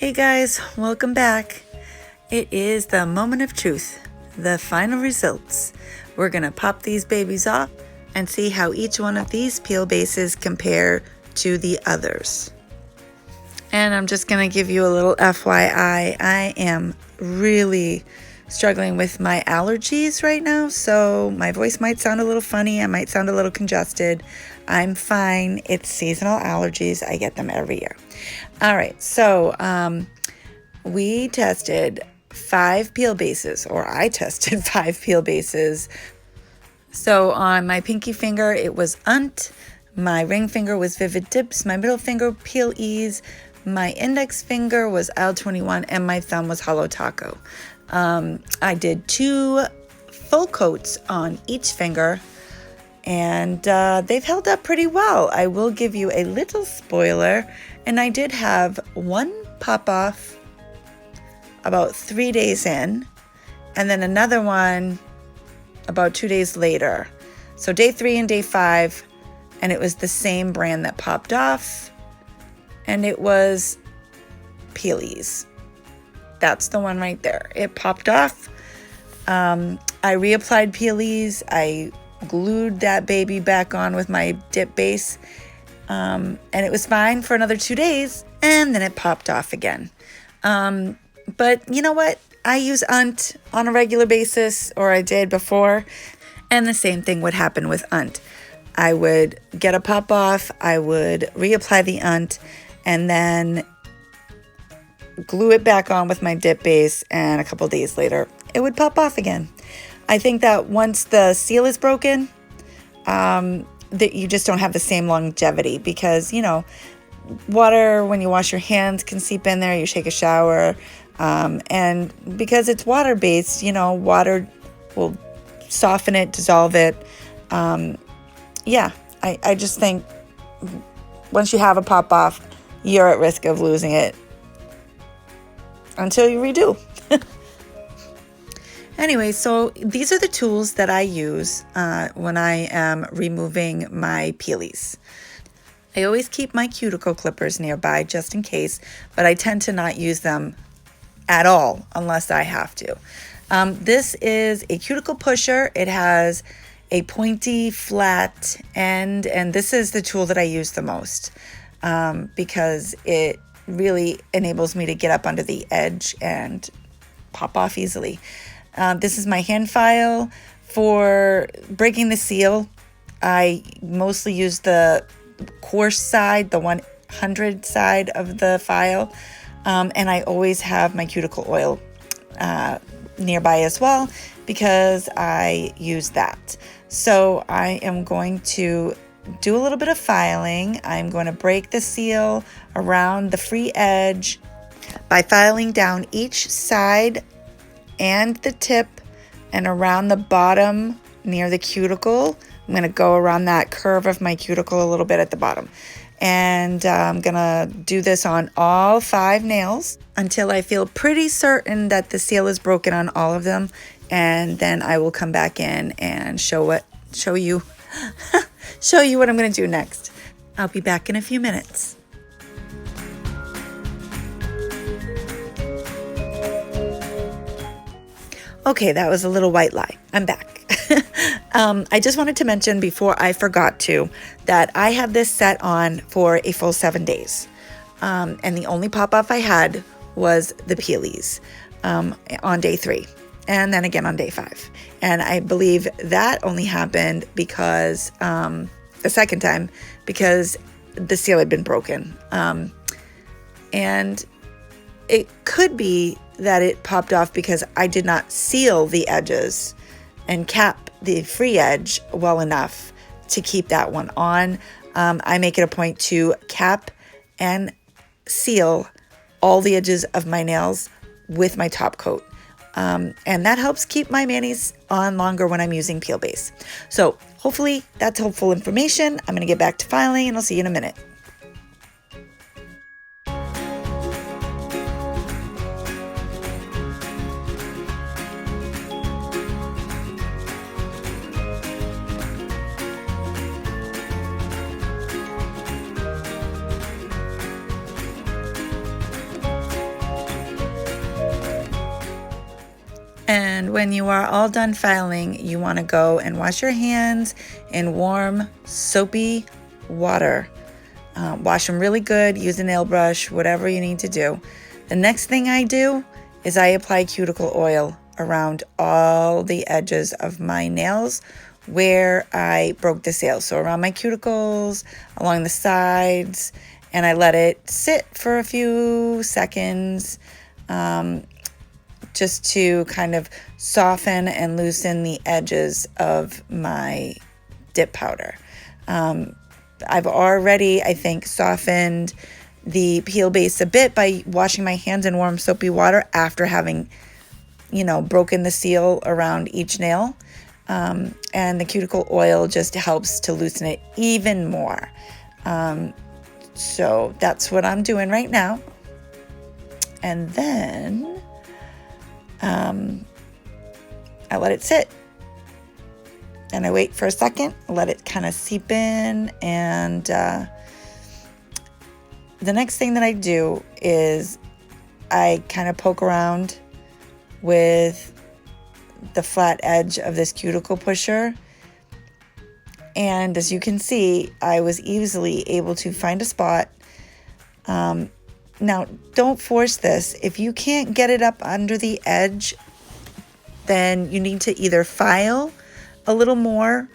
Hey guys, welcome back. It is the moment of truth, the final results. We're gonna pop these babies off and see how each one of these peel bases compare to the others. And I'm just gonna give you a little FYI. I am really struggling with my allergies right now, so my voice might sound a little funny. I might sound a little congested. I'm fine. It's seasonal allergies. I get them every year. All right, so we tested 5 peel bases, or I tested 5 peel bases. So on my pinky finger, it was 𝕬𝕐. My ring finger was VIVIDips. My middle finger, PeelEze. My index finger was 𝕬𝕝𝕟21, and my thumb was Holo Taco. I did 2 full coats on each finger, and they've held up pretty well. I will give you a little spoiler, and I did have one pop off about 3 days in, and then another one about 2 days later. So day 3 and day 5, and it was the same brand that popped off, and it was PeelEze. That's the one right there. It popped off. I reapplied PeelEze. I glued that baby back on with my dip base, and it was fine for another 2 days, and then it popped off again. But you know what? I use 𝕬𝕐 on a regular basis, or I did before, and the same thing would happen with 𝕬𝕐. I would get a pop off, I would reapply the 𝕬𝕐, and then glue it back on with my dip base, and a couple days later, it would pop off again. I think that once the seal is broken, that you just don't have the same longevity, because, you know, water, when you wash your hands, can seep in there, you take a shower, and because it's water-based, you know, water will soften it, dissolve it. Yeah, I just think once you have a pop-off, you're at risk of losing it until you redo. Anyway, so these are the tools that I use when I am removing my peelies. I always keep my cuticle clippers nearby just in case, but I tend to not use them at all unless I have to. This is a cuticle pusher. It has a pointy, flat end, and this is the tool that I use the most because it really enables me to get up under the edge and pop off easily. This is my hand file. For breaking the seal, I mostly use the coarse side, the 100 side of the file, and I always have my cuticle oil nearby as well because I use that. So I am going to do a little bit of filing. I'm going to break the seal around the free edge by filing down each side and the tip and around the bottom near the cuticle. I'm going to go around that curve of my cuticle a little bit at the bottom. And I'm going to do this on all 5 nails until I feel pretty certain that the seal is broken on all of them. And then I will come back in and show you what I'm going to do next. I'll be back in a few minutes. Okay, that was a little white lie. I'm back. I just wanted to mention before I forgot to that I have this set on for a full 7 days. And the only pop-off I had was the PeelEze on day 3 and then again on day 5. And I believe that only happened because the second time because the seal had been broken. And it could be that it popped off because I did not seal the edges and cap the free edge well enough to keep that one on. I make it a point to cap and seal all the edges of my nails with my top coat. And that helps keep my manis on longer when I'm using peel base. So hopefully that's helpful information. I'm going to get back to filing and I'll see you in a minute. And when you are all done filing, you want to go and wash your hands in warm, soapy water. Wash them really good, use a nail brush, whatever you need to do. The next thing I do is I apply cuticle oil around all the edges of my nails where I broke the scales. So around my cuticles, along the sides, and I let it sit for a few seconds just to kind of soften and loosen the edges of my dip powder. I've already, I think, softened the peel base a bit by washing my hands in warm soapy water after having, broken the seal around each nail. And the cuticle oil just helps to loosen it even more. So that's what I'm doing right now. And then I let it sit. And I wait for a second, let it kind of seep in. And the next thing that I do is I kind of poke around with the flat edge of this cuticle pusher. And as you can see, I was easily able to find a spot. Now, don't force this. If you can't get it up under the edge, then you need to either file a little more,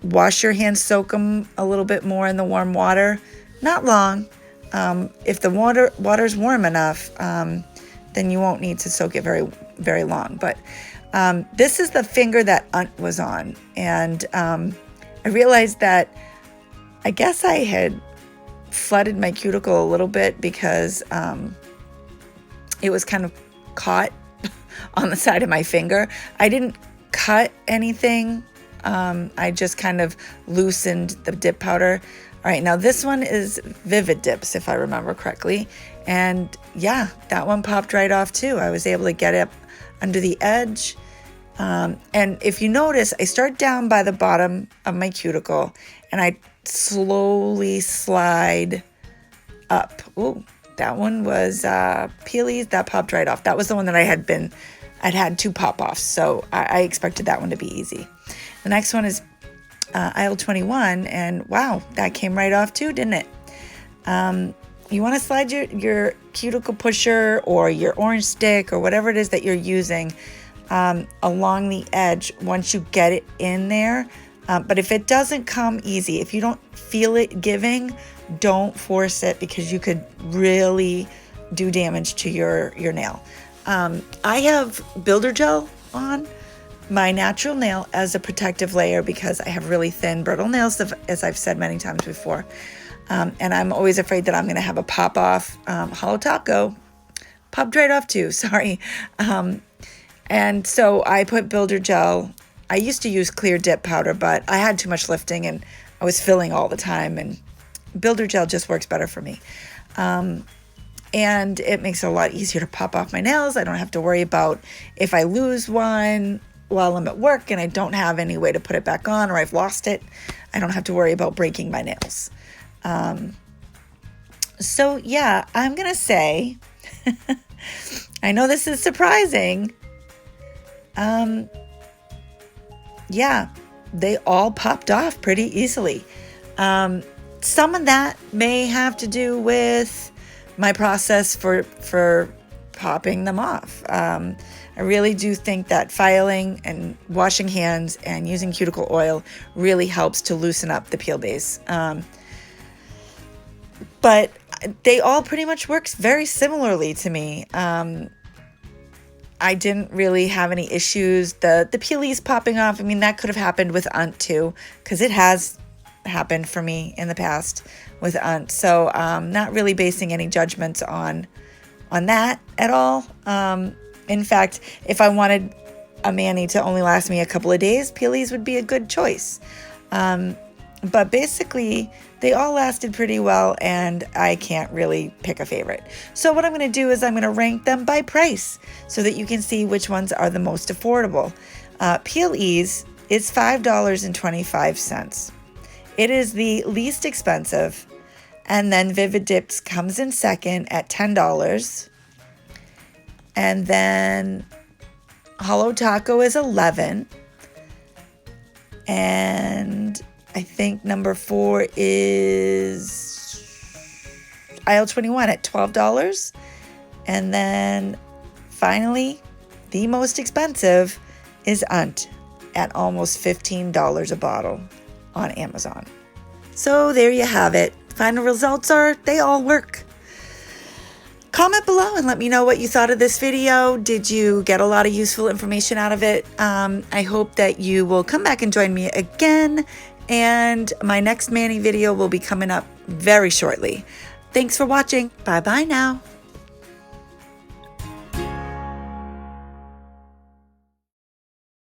wash your hands, soak them a little bit more in the warm water. Not long. If the water's warm enough, then you won't need to soak it very, very long. But this is the finger that 𝕬𝕟𝕟𝕟𝕟 was on. And I realized that I guess I had flooded my cuticle a little bit because it was kind of caught on the side of my finger. I didn't cut anything. I just kind of loosened the dip powder. All right, now this one is VIVIDips, if I remember correctly. And yeah, that one popped right off too. I was able to get it up under the edge. And if you notice, I start down by the bottom of my cuticle and I slowly slide up. Ooh, that one was PeelEze. That popped right off. That was the one that I'd had two pop-offs, so I expected that one to be easy. The next one is aisle 21, and wow, that came right off too, didn't it? You want to slide your cuticle pusher or your orange stick or whatever it is that you're using along the edge once you get it in there. But if it doesn't come easy, if you don't feel it giving, don't force it because you could really do damage to your nail. I have builder gel on my natural nail as a protective layer because I have really thin, brittle nails, as I've said many times before. And I'm always afraid that I'm going to have a pop off. Holo taco popped right off too, sorry. And so I put builder gel. I used to use clear dip powder, but I had too much lifting and I was filling all the time, and builder gel just works better for me. And it makes it a lot easier to pop off my nails. I don't have to worry about if I lose one while I'm at work and I don't have any way to put it back on, or I've lost it. I don't have to worry about breaking my nails. So yeah, I'm going to say, I know this is surprising. Yeah, they all popped off pretty easily. Some of that may have to do with my process for popping them off. I really do think that filing and washing hands and using cuticle oil really helps to loosen up the peel base. But they all pretty much work very similarly to me. I didn't really have any issues. The PeelEze popping off, I mean, that could have happened with 𝕬𝕟𝕟𝕟𝕟 too, because it has happened for me in the past with 𝕬𝕟. So not really basing any judgments on that at all. In fact, if I wanted a mani to only last me a couple of days, PeelEze would be a good choice. But basically, they all lasted pretty well, and I can't really pick a favorite. So what I'm going to do is I'm going to rank them by price so that you can see which ones are the most affordable. PeelEze is $5.25. It is the least expensive, and then VIVIDips comes in second at $10. And then Holo Taco is 11. And I think number 4 is aisle 21 at $12. And then finally, the most expensive is 𝕬𝕝 at almost $15 a bottle on Amazon. So there you have it. Final results are they all work. Comment below and let me know what you thought of this video. Did you get a lot of useful information out of it? I hope that you will come back and join me again. And my next Mani video will be coming up very shortly. Thanks for watching. Bye-bye now.